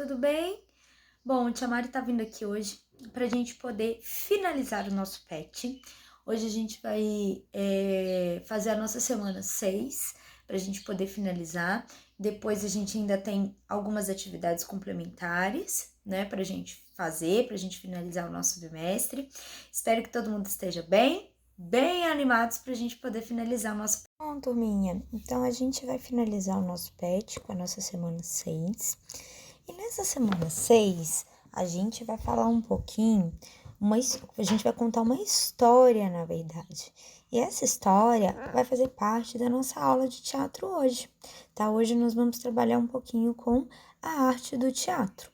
tudo bem? Bom, a Tia Mari tá vindo aqui hoje pra gente poder finalizar o nosso pet. Hoje a gente vai fazer a nossa semana 6 pra gente poder finalizar. Depois a gente ainda tem algumas atividades complementares, né, pra gente fazer, pra gente finalizar o nosso bimestre. Espero que todo mundo esteja bem animados pra gente poder finalizar o nosso. Bom, turminha, então a gente vai finalizar o nosso pet com a nossa semana 6. E nessa semana 6, a gente vai falar um pouquinho, a gente vai contar uma história, na verdade. E essa história vai fazer parte da nossa aula de teatro hoje, tá? Hoje nós vamos trabalhar um pouquinho com a arte do teatro.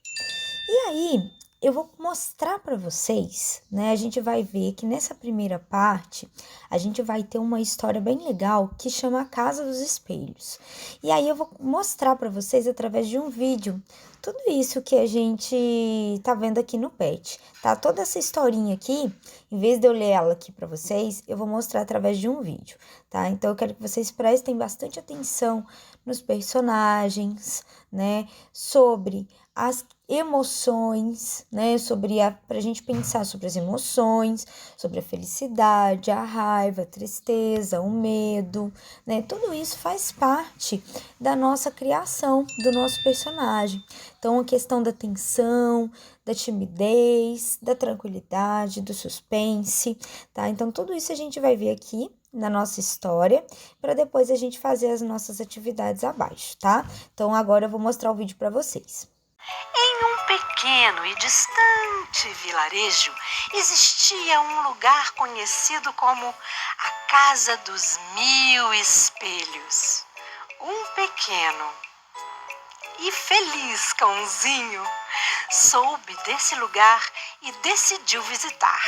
E aí, eu vou mostrar para vocês, né? A gente vai ver que nessa primeira parte, a gente vai ter uma história bem legal que chama A Casa dos Espelhos. E aí eu vou mostrar para vocês através de um vídeo tudo isso que a gente tá vendo aqui no PET, tá? Toda essa historinha aqui, em vez de eu ler ela aqui para vocês, eu vou mostrar através de um vídeo, tá? Então eu quero que vocês prestem bastante atenção nos personagens, né? Sobre as emoções, né? Pra gente pensar sobre as emoções, sobre a felicidade, a raiva, a tristeza, o medo, né? Tudo isso faz parte da nossa criação, do nosso personagem. Então, a questão da tensão, da timidez, da tranquilidade, do suspense, tá? Então, tudo isso a gente vai ver aqui na nossa história, para depois a gente fazer as nossas atividades abaixo, tá? Então, agora eu vou mostrar o vídeo para vocês. Em um pequeno e distante vilarejo existia um lugar conhecido como a Casa dos Mil Espelhos. Um pequeno e feliz cãozinho soube desse lugar e decidiu visitar.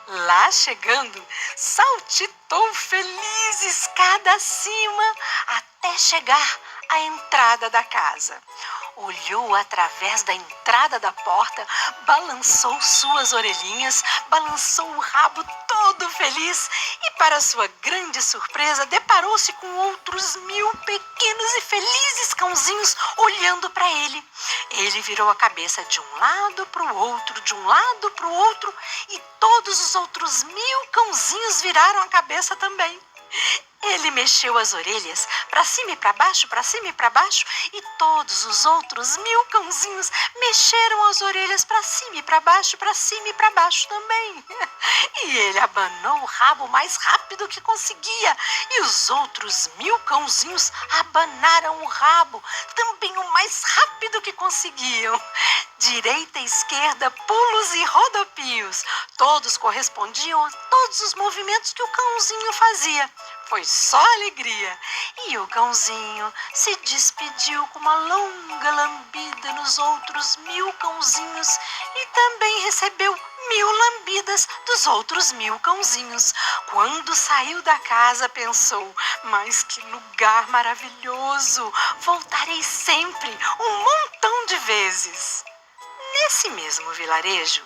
Lá chegando, saltitou feliz escada acima até chegar à entrada da casa. Olhou através da entrada da porta, balançou suas orelhinhas, balançou o rabo todo feliz e, para sua grande surpresa, deparou-se com outros 1000 pequenos e felizes cãozinhos olhando para ele. Ele virou a cabeça de um lado para o outro, de um lado para o outro, e todos os outros 1000 cãozinhos viraram a cabeça também. Ele mexeu as orelhas para cima e para baixo, para cima e para baixo, e todos os outros 1000 cãozinhos mexeram as orelhas para cima e para baixo, para cima e para baixo também. E ele abanou o rabo o mais rápido que conseguia, e os outros 1000 cãozinhos abanaram o rabo também o mais rápido que conseguiam. Direita e esquerda, pulos e rodopios, todos correspondiam a todos os movimentos que o cãozinho fazia. Foi só alegria. E o cãozinho se despediu com uma longa lambida nos outros 1000 cãozinhos e também recebeu 1000 lambidas dos outros 1000 cãozinhos. Quando saiu da casa, pensou: mas que lugar maravilhoso! Voltarei sempre, um montão de vezes. Nesse mesmo vilarejo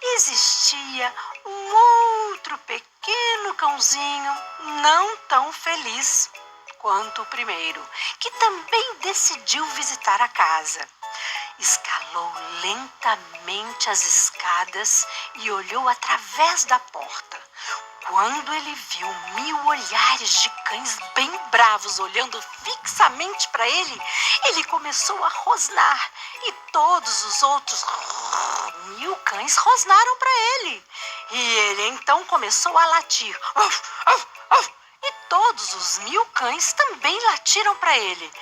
existia um outro pequeno cãozinho, não tão feliz quanto o primeiro, que também decidiu visitar a casa. Escalou lentamente as escadas e olhou através da porta. Quando ele viu 1000 olhares de cães bem bravos olhando fixamente para ele, ele começou a rosnar e todos os outros 1000 cães rosnaram para ele. E ele então começou a latir. Uf, uf, uf. E todos os 1000 cães também latiram para ele.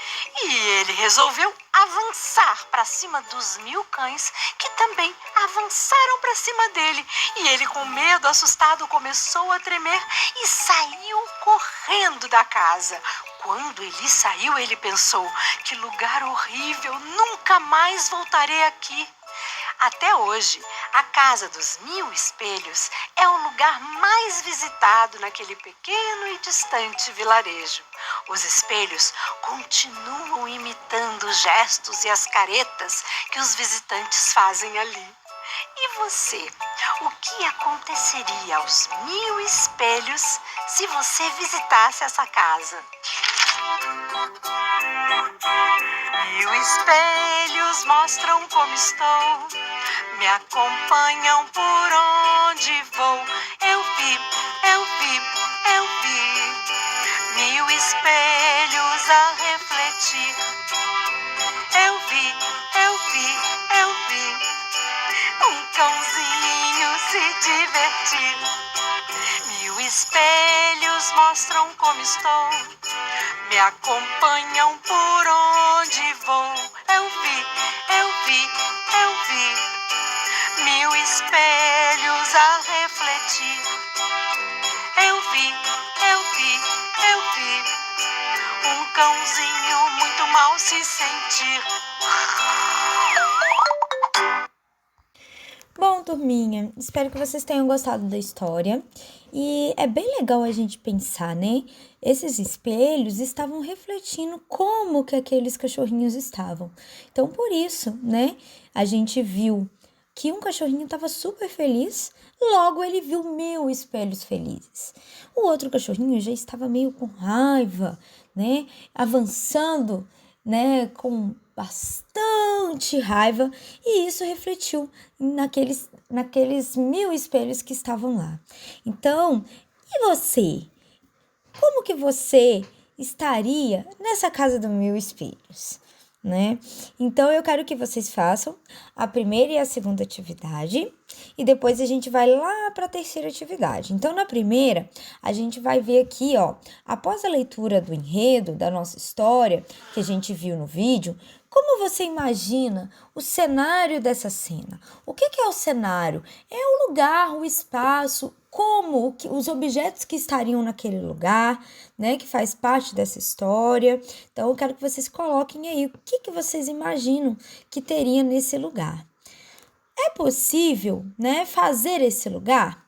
E ele resolveu avançar para cima dos 1000 cães, que também avançaram para cima dele. E ele, com medo, assustado, começou a tremer e saiu correndo da casa. Quando ele saiu, ele pensou: que lugar horrível, nunca mais voltarei aqui. Até hoje, a Casa dos 1000 Espelhos é o lugar mais visitado naquele pequeno e distante vilarejo. Os espelhos continuam imitando os gestos e as caretas que os visitantes fazem ali. E você, o que aconteceria aos 1000 espelhos se você visitasse essa casa? Mil espelhos mostram como estou, me acompanham por onde vou. Eu vi, eu vi, eu vi, mil espelhos a refletir. Eu vi, eu vi, eu vi, um cãozinho se divertir. Mil espelhos mostram como estou, me acompanham por onde vou. Eu vi, eu vi, eu vi, mil espelhos a refletir. Eu vi, eu vi, eu vi, um cãozinho muito mal se sentir. Bom, turminha, espero que vocês tenham gostado da história. E é bem legal a gente pensar, né? Esses espelhos estavam refletindo como que aqueles cachorrinhos estavam. Então, por isso, né, a gente viu que um cachorrinho estava super feliz, logo ele viu 1000 espelhos felizes. O outro cachorrinho já estava meio com raiva, né, avançando, né, com bastante raiva, e isso refletiu naqueles 1000 espelhos que estavam lá. Então, e você? Como que você estaria nessa casa dos 1000 espelhos, né? Então, eu quero que vocês façam a primeira e a segunda atividade e depois a gente vai lá para a terceira atividade. Então, na primeira, a gente vai ver aqui, ó, após a leitura do enredo da nossa história, que a gente viu no vídeo, como você imagina o cenário dessa cena? O que é o cenário? É o lugar, o espaço, como os objetos que estariam naquele lugar, né, que faz parte dessa história. Então, eu quero que vocês coloquem aí o que vocês imaginam que teria nesse lugar. É possível, né, fazer esse lugar?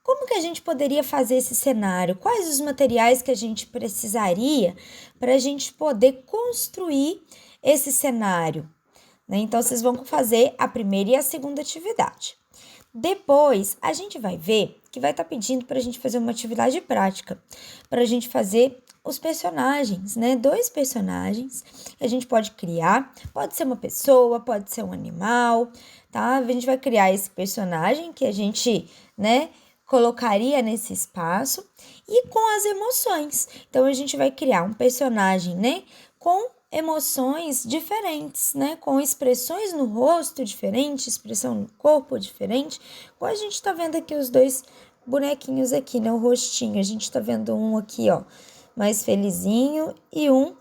Como que a gente poderia fazer esse cenário? Quais os materiais que a gente precisaria para a gente poder construir esse cenário, né? Então, vocês vão fazer a primeira e a segunda atividade. Depois, a gente vai ver que vai estar pedindo para a gente fazer uma atividade prática, para a gente fazer os personagens, né? 2 personagens que a gente pode criar, pode ser uma pessoa, pode ser um animal, tá? A gente vai criar esse personagem que a gente, né, colocaria nesse espaço e com as emoções. Então, a gente vai criar um personagem, né, com emoções diferentes, né? Com expressões no rosto diferentes, expressão no corpo diferente. Como a gente tá vendo aqui os 2 bonequinhos aqui, né? O rostinho. A gente tá vendo um aqui, ó, mais felizinho e um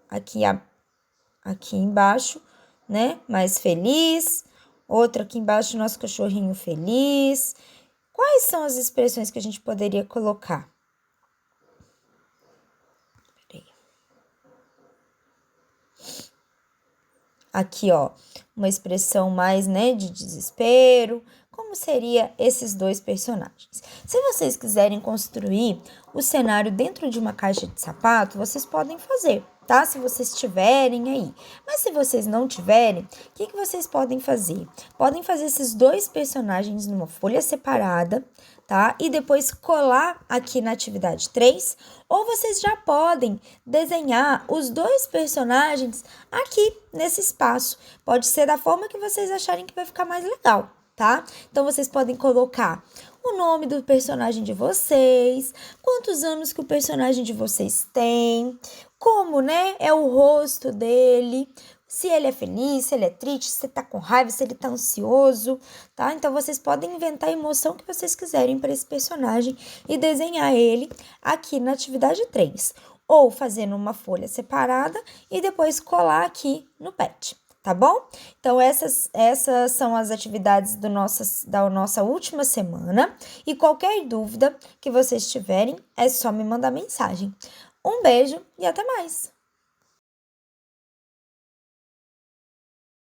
aqui embaixo, né? Mais feliz. Outro aqui embaixo, nosso cachorrinho feliz. Quais são as expressões que a gente poderia colocar? Aqui, ó, uma expressão mais, né, de desespero. Como seria esses 2 personagens? Se vocês quiserem construir o cenário dentro de uma caixa de sapato, vocês podem fazer, tá? Se vocês tiverem aí. Mas se vocês não tiverem, o que vocês podem fazer? Podem fazer esses 2 personagens numa folha separada, tá? E depois colar aqui na atividade 3, ou vocês já podem desenhar os 2 personagens aqui nesse espaço. Pode ser da forma que vocês acharem que vai ficar mais legal, tá? Então, vocês podem colocar o nome do personagem de vocês, quantos anos que o personagem de vocês tem, como, né, é o rosto dele, se ele é feliz, se ele é triste, se ele tá com raiva, se ele tá ansioso, tá? Então, vocês podem inventar a emoção que vocês quiserem para esse personagem e desenhar ele aqui na atividade 3. Ou fazendo uma folha separada e depois colar aqui no pet, tá bom? Então, essas são as atividades da nossa última semana. E qualquer dúvida que vocês tiverem, é só me mandar mensagem. Um beijo e até mais!